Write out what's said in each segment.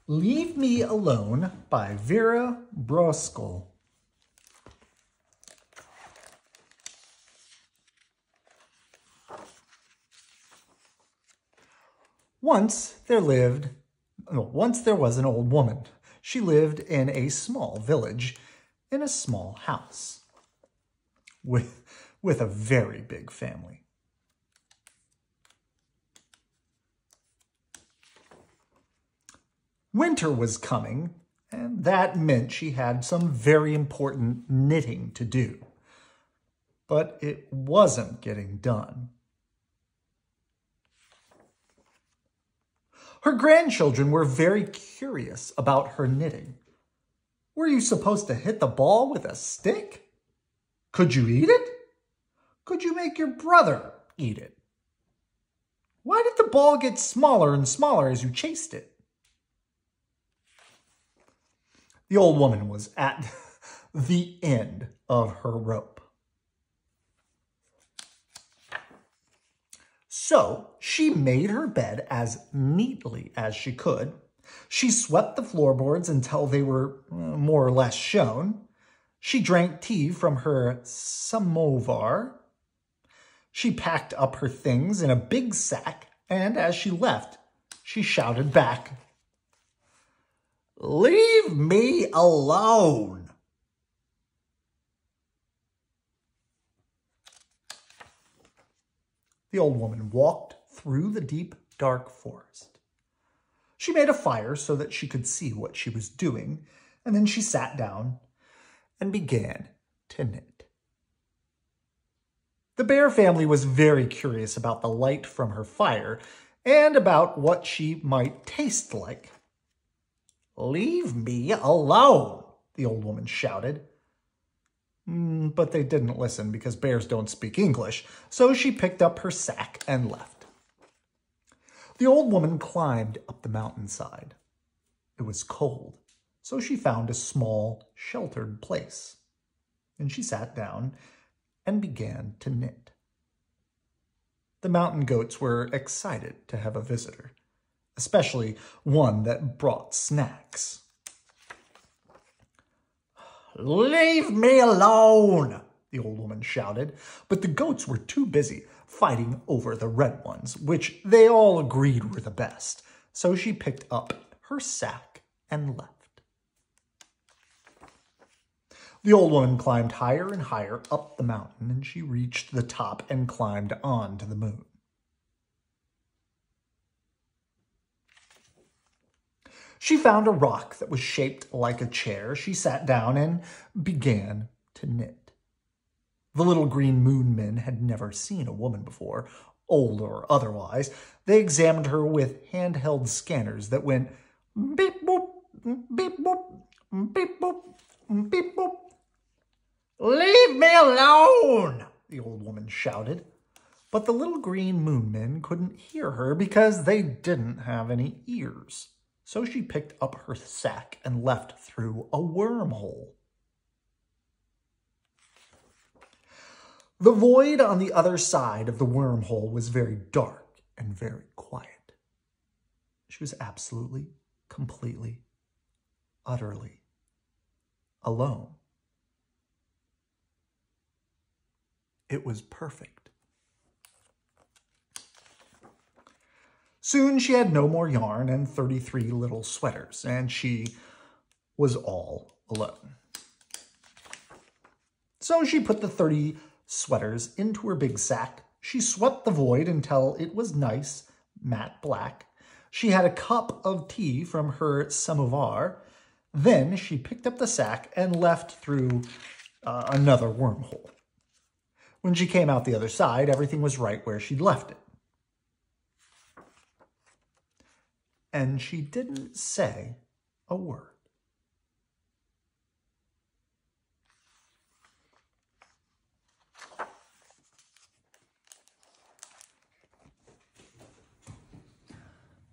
Leave Me Alone by Vera Brosgol. Once there was an old woman. She lived in a small village, in a small house, with a very big family. Winter was coming, and that meant she had some very important knitting to do. But it wasn't getting done. Her grandchildren were very curious about her knitting. Were you supposed to hit the ball with a stick? Could you eat it? Could you make your brother eat it? Why did the ball get smaller and smaller as you chased it? The old woman was at the end of her rope. So she made her bed as neatly as she could. She swept the floorboards until they were more or less shown. She drank tea from her samovar. She packed up her things in a big sack, and as she left, she shouted back, "Leave me alone!" The old woman walked through the deep, dark forest. She made a fire so that she could see what she was doing, and then she sat down and began to knit. The bear family was very curious about the light from her fire and about what she might taste like. "Leave me alone," the old woman shouted. But they didn't listen because bears don't speak English, so she picked up her sack and left. The old woman climbed up the mountainside. It was cold, so she found a small, sheltered place. And she sat down and began to knit. The mountain goats were excited to have a visitor, especially one that brought snacks. "Leave me alone," the old woman shouted, but the goats were too busy fighting over the red ones, which they all agreed were the best. So she picked up her sack and left. The old woman climbed higher and higher up the mountain, and she reached the top and climbed on to the moon. She found a rock that was shaped like a chair. She sat down and began to knit. The little green moon men had never seen a woman before, old or otherwise. They examined her with handheld scanners that went beep boop, beep boop, beep boop, beep boop. "Leave me alone," the old woman shouted. But the little green moon men couldn't hear her because they didn't have any ears. So she picked up her sack and left through a wormhole. The void on the other side of the wormhole was very dark and very quiet. She was absolutely, completely, utterly alone. It was perfect. Soon she had no more yarn and 33 little sweaters, and she was all alone. So she put the 30 sweaters into her big sack. She swept the void until it was nice, matte black. She had a cup of tea from her samovar. Then she picked up the sack and left through another wormhole. When she came out the other side, everything was right where she'd left it. And she didn't say a word.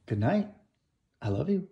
Good night. I love you.